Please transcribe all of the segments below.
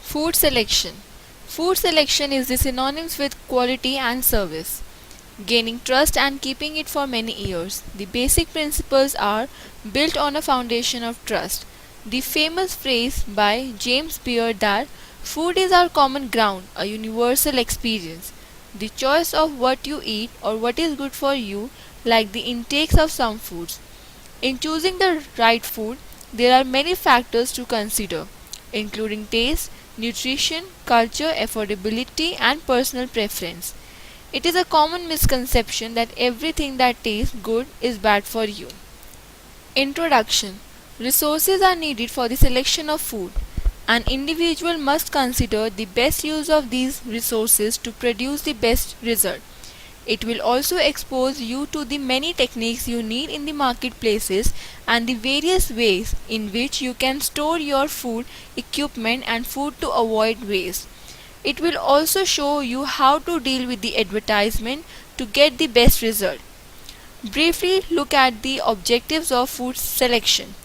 Food selection. Food selection is the synonyms with quality and service, gaining trust and keeping it for many years. The basic principles are built on a foundation of trust. The famous phrase by James Beard that food is our common ground, a universal experience. The choice of what you eat or what is good for you, like the intakes of some foods. In choosing the right food, there are many factors to consider, including taste, nutrition, culture, affordability, and personal preference. It is a common misconception that everything that tastes good is bad for you. Introduction. Resources are needed for the selection of food. An individual must consider the best use of these resources to produce the best result. It will also expose you to the many techniques you need in the marketplaces and the various ways in which you can store your food, equipment, and food to avoid waste. It will also show you how to deal with the advertisement to get the best result. Briefly look at the objectives of food selection.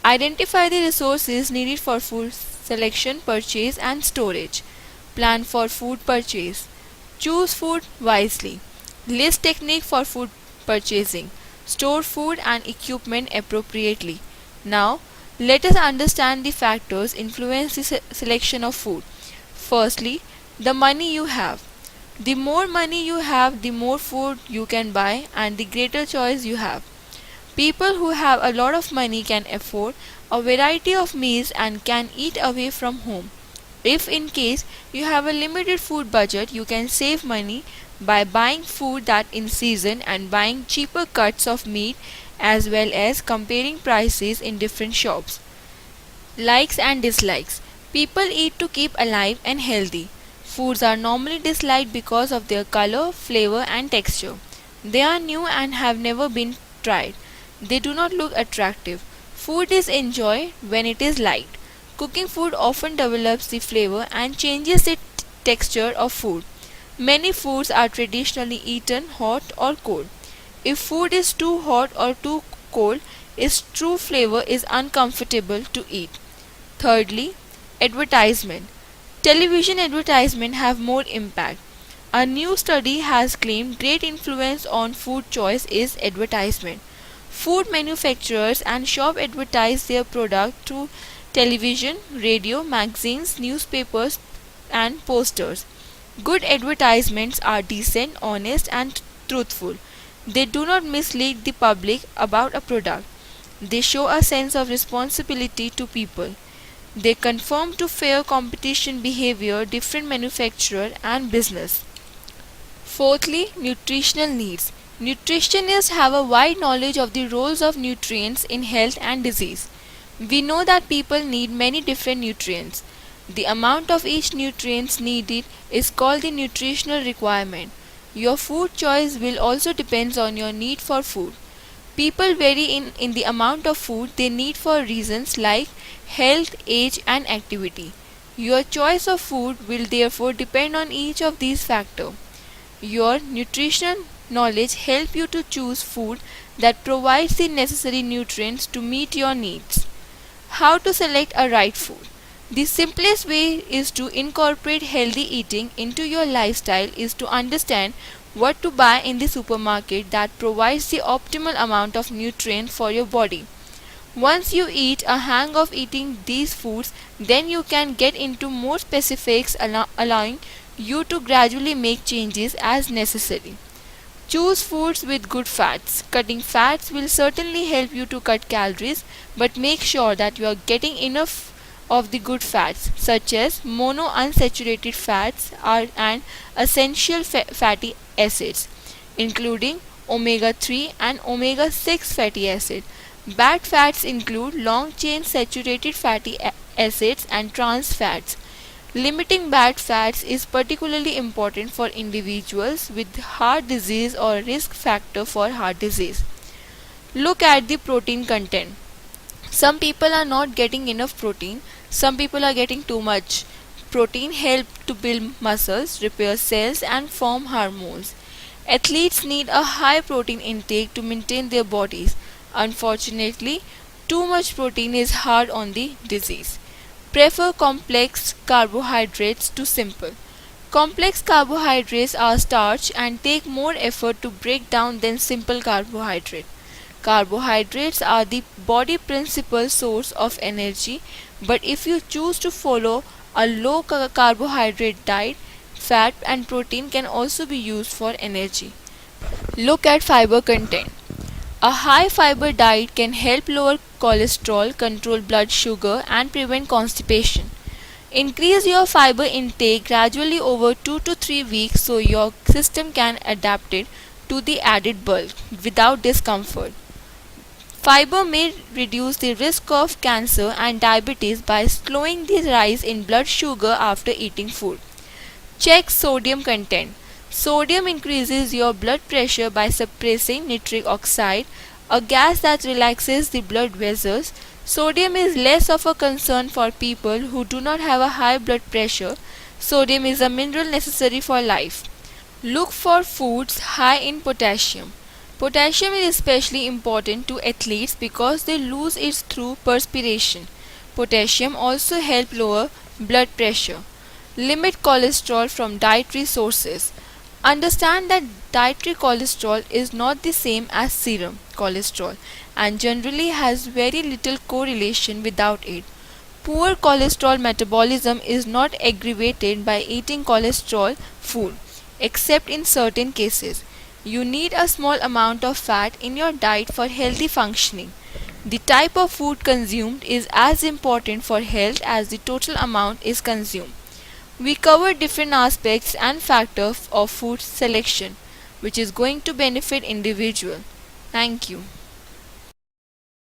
Identify the resources needed for food selection, purchase, and storage. Plan for food purchase. Choose food wisely. List technique for food purchasing. Store food and equipment appropriately. Now, let us understand the factors influence the selection of food. Firstly, the money you have. The more money you have, the more food you can buy and the greater choice you have. People who have a lot of money can afford a variety of meals and can eat away from home. If in case you have a limited food budget, you can save money by buying food that in season and buying cheaper cuts of meat as well as comparing prices in different shops. Likes and dislikes. People eat to keep alive and healthy. Foods are normally disliked because of their color, flavor, and texture. They are new and have never been tried. They do not look attractive. Food is enjoyed when it is liked. Cooking food often develops the flavor and changes the texture of food. Many foods are traditionally eaten hot or cold. If food is too hot or too cold, its true flavor is uncomfortable to eat. Thirdly, advertisement. Television advertisements have more impact. A new study has claimed great influence on food choice is advertisement. Food manufacturers and shops advertise their product through television, radio, magazines, newspapers, and posters. Good advertisements are decent, honest, and truthful. They do not mislead the public about a product. They show a sense of responsibility to people. They conform to fair competition behavior, different manufacturer and business. Fourthly, nutritional needs. Nutritionists have a wide knowledge of the roles of nutrients in health and disease. We know that people need many different nutrients. The amount of each nutrient needed is called the nutritional requirement. Your food choice will also depend on your need for food. People vary in the amount of food they need for reasons like health, age, and activity. Your choice of food will therefore depend on each of these factors. Your nutrition knowledge helps you to choose food that provides the necessary nutrients to meet your needs. How to select a right food? The simplest way is to incorporate healthy eating into your lifestyle is to understand what to buy in the supermarket that provides the optimal amount of nutrients for your body. Once you eat a hang of eating these foods, then you can get into more specifics allowing you to gradually make changes as necessary. Choose foods with good fats. Cutting fats will certainly help you to cut calories, but make sure that you are getting enough of the good fats, such as monounsaturated fats and essential fatty acids, including omega 3 and omega 6 fatty acids. Bad fats include long chain saturated fatty acids and trans fats. Limiting bad fats is particularly important for individuals with heart disease or risk factor for heart disease. Look at the protein content. Some people are not getting enough protein, some people are getting too much. Protein helps to build muscles, repair cells, and form hormones. Athletes need a high protein intake to maintain their bodies. Unfortunately, too much protein is hard on the disease. Prefer complex carbohydrates to simple. Complex carbohydrates are starch and take more effort to break down than simple carbohydrate. Carbohydrates are the body principal source of energy, but if you choose to follow a low carbohydrate diet, fat and protein can also be used for energy. Look at fiber content. A high fiber diet can help lower cholesterol, control blood sugar, and prevent constipation. Increase your fiber intake gradually over 2 to 3 weeks so your system can adapt it to the added bulk without discomfort. Fiber may reduce the risk of cancer and diabetes by slowing the rise in blood sugar after eating food. Check sodium content. Sodium increases your blood pressure by suppressing nitric oxide, a gas that relaxes the blood vessels. Sodium is less of a concern for people who do not have a high blood pressure. Sodium is a mineral necessary for life. Look for foods high in potassium. Potassium is especially important to athletes because they lose it through perspiration. Potassium also helps lower blood pressure. Limit cholesterol from dietary sources. Understand that dietary cholesterol is not the same as serum cholesterol and generally has very little correlation without it. Poor cholesterol metabolism is not aggravated by eating cholesterol food, except in certain cases. You need a small amount of fat in your diet for healthy functioning. The type of food consumed is as important for health as the total amount is consumed. We cover different aspects and factors of food selection, which is going to benefit individual. Thank you.